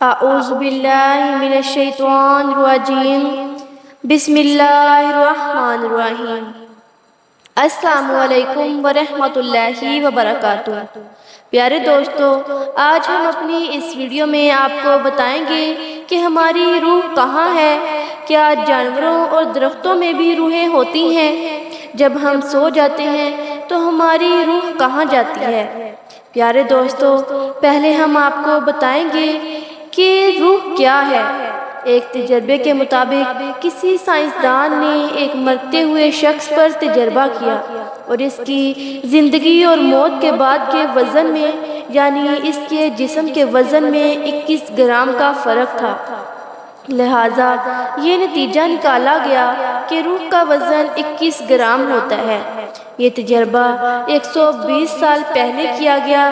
اعوذ باللہ من الشیطان الرجیم بسم اللہ الرحمن الرحیم۔ السلام علیکم ورحمۃ اللہ وبرکاتہ۔ پیارے دوستو، آج ہم اپنی اس ویڈیو میں آپ کو بتائیں گے کہ ہماری روح کہاں ہے۔ کیا جانوروں اور درختوں میں بھی روحیں ہوتی ہیں؟ جب ہم سو جاتے ہیں تو ہماری روح کہاں جاتی ہے؟ پیارے دوستو، پہلے ہم آپ کو بتائیں گے کہ روح کیا ہے۔ ایک تجربے کے مطابق کسی سائنسدان نے ایک مرتے ہوئے شخص پر تجربہ کیا اور اس کی زندگی اور موت کے بعد کے وزن میں، یعنی اس کے جسم کے وزن میں 21 گرام کا فرق تھا۔ لہٰذا یہ نتیجہ نکالا گیا کہ روح کا وزن 21 گرام ہوتا ہے۔ یہ تجربہ 120 سال پہلے کیا گیا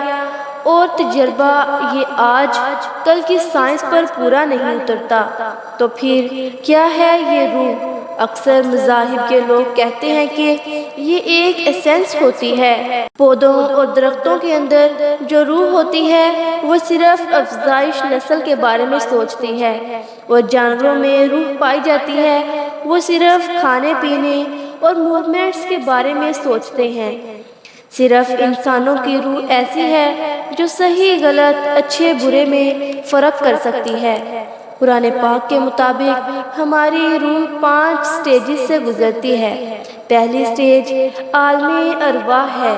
اور تجربہ یہ آج کل کی سائنس پر پورا نہیں اترتا۔ تو پھر کیا ہے یہ روح؟ اکثر مذاہب کے لوگ کہتے ہیں کہ یہ ایک ایسنس ہوتی ہے۔ پودوں اور درختوں کے اندر جو روح ہوتی ہے وہ صرف افزائش نسل کے بارے میں سوچتی ہے، اور جانوروں میں روح پائی جاتی ہے وہ صرف کھانے پینے اور موومنٹس کے بارے میں سوچتے ہیں۔ صرف انسانوں کی روح ایسی ہے جو صحیح غلط اچھے برے میں فرق کر سکتی ہے۔ قرآن پاک کے مطابق ہماری روح 5 سٹیجز سے گزرتی ہے۔ پہلی سٹیج عالم ارواح ہے،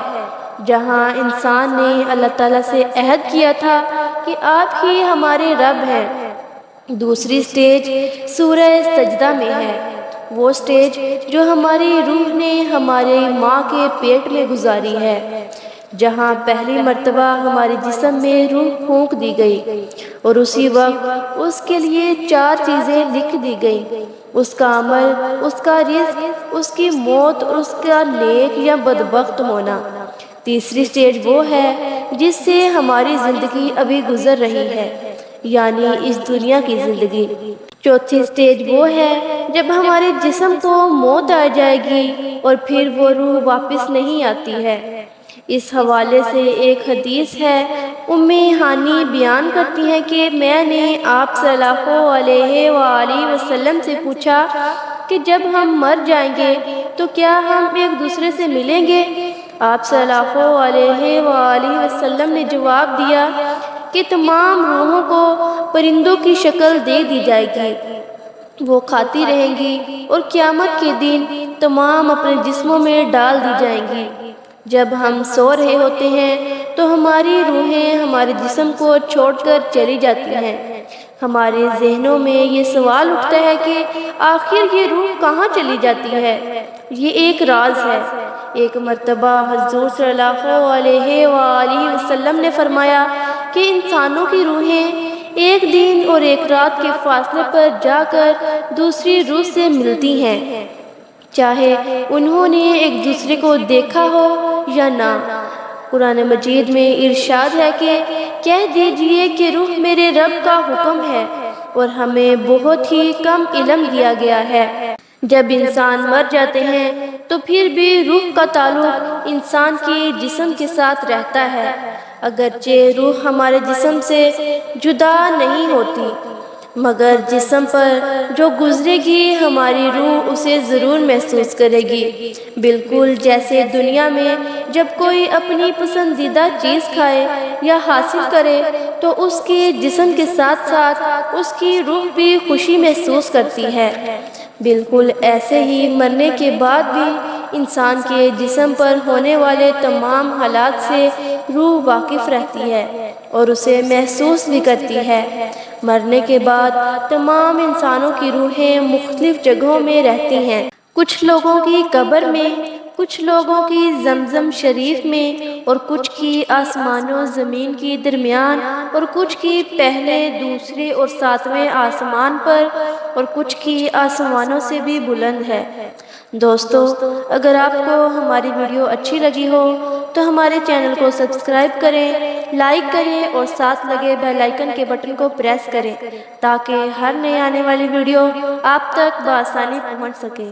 جہاں انسان نے اللہ تعالیٰ سے عہد کیا تھا کہ آپ ہی ہمارے رب ہیں۔ دوسری سٹیج سورہ سجدہ میں ہے، وہ سٹیج جو ہماری روح نے ہماری ماں کے پیٹ میں گزاری ہے، جہاں پہلی مرتبہ ہمارے جسم میں روح پھونک دی گئی اور اسی وقت اس کے لیے 4 چیزیں لکھ دی گئیں: اس کا عمل، اس کا رزق، اس کی موت اور اس کا نیک یا بدبخت ہونا۔ تیسری سٹیج وہ ہے جس سے ہماری زندگی ابھی گزر رہی ہے، یعنی اس دنیا کی زندگی۔ چوتھی سٹیج وہ ہے جب ہمارے جسم کو موت آ جائے گی اور پھر وہ روح واپس نہیں آتی ہے۔ اس حوالے سے ایک حدیث ہے، ام ہانی بیان کرتی ہیں کہ میں نے آپ صلی اللہ علیہ وآلہ وسلم سے پوچھا کہ جب ہم مر جائیں گے تو کیا ہم ایک دوسرے سے ملیں گے؟ آپ صلی اللہ علیہ وآلہ وسلم نے جواب دیا کہ تمام روحوں کو پرندوں کی شکل دے دی جائے گی، وہ کھاتی رہیں گی اور قیامت کے دن تمام اپنے جسموں میں ڈال دی جائیں گی۔ جب ہم سو رہے ہوتے ہیں تو ہماری روحیں ہمارے جسم کو چھوڑ کر چلی جاتی ہیں۔ ہمارے ذہنوں میں یہ سوال اٹھتا ہے کہ آخر یہ روح کہاں چلی جاتی ہے؟ یہ ایک راز ہے۔ ایک مرتبہ حضور صلی اللہ علیہ وآلہ وسلم نے فرمایا کہ انسانوں کی روحیں ایک دن اور ایک رات کے فاصلے پر جا کر دوسری روح سے ملتی ہیں، چاہے انہوں نے ایک دوسرے کو دیکھا ہو یا نہ۔ قرآن مجید میں ارشاد ہے کہ کہہ دیجئے کہ روح میرے رب کا حکم ہے اور ہمیں بہت ہی کم علم دیا گیا ہے۔ جب انسان مر جاتے ہیں تو پھر بھی روح کا تعلق انسان کے جسم کے ساتھ رہتا ہے، اگرچہ روح ہمارے جسم سے جدا نہیں ہوتی، مگر جسم پر جو گزرے گی ہماری روح اسے ضرور محسوس کرے گی۔ بالکل جیسے دنیا میں جب کوئی اپنی پسندیدہ چیز کھائے یا حاصل کرے تو اس کے جسم کے ساتھ ساتھ اس کی روح بھی خوشی محسوس کرتی ہے، بالکل ایسے ہی مرنے کے بعد بھی انسان کے جسم پر ہونے والے تمام حالات سے روح واقف رہتی ہے اور اسے محسوس بھی کرتی ہے۔ مرنے کے بعد تمام انسانوں کی روحیں مختلف جگہوں میں رہتی ہیں، کچھ لوگوں کی قبر میں، کچھ لوگوں کی زمزم شریف میں، اور کچھ کی آسمان و زمین کے درمیان، اور کچھ کی پہلے، دوسرے اور 7ویں آسمان پر، اور کچھ کی آسمانوں سے بھی بلند ہے۔ دوستو، اگر آپ کو ہماری ویڈیو اچھی لگی ہو تو ہمارے چینل کو سبسکرائب کریں، لائک کریں اور ساتھ لگے بیل آئیکن کے بٹن کو پریس کریں تاکہ ہر نئے آنے والی ویڈیو آپ تک بآسانی پہنچ سکے۔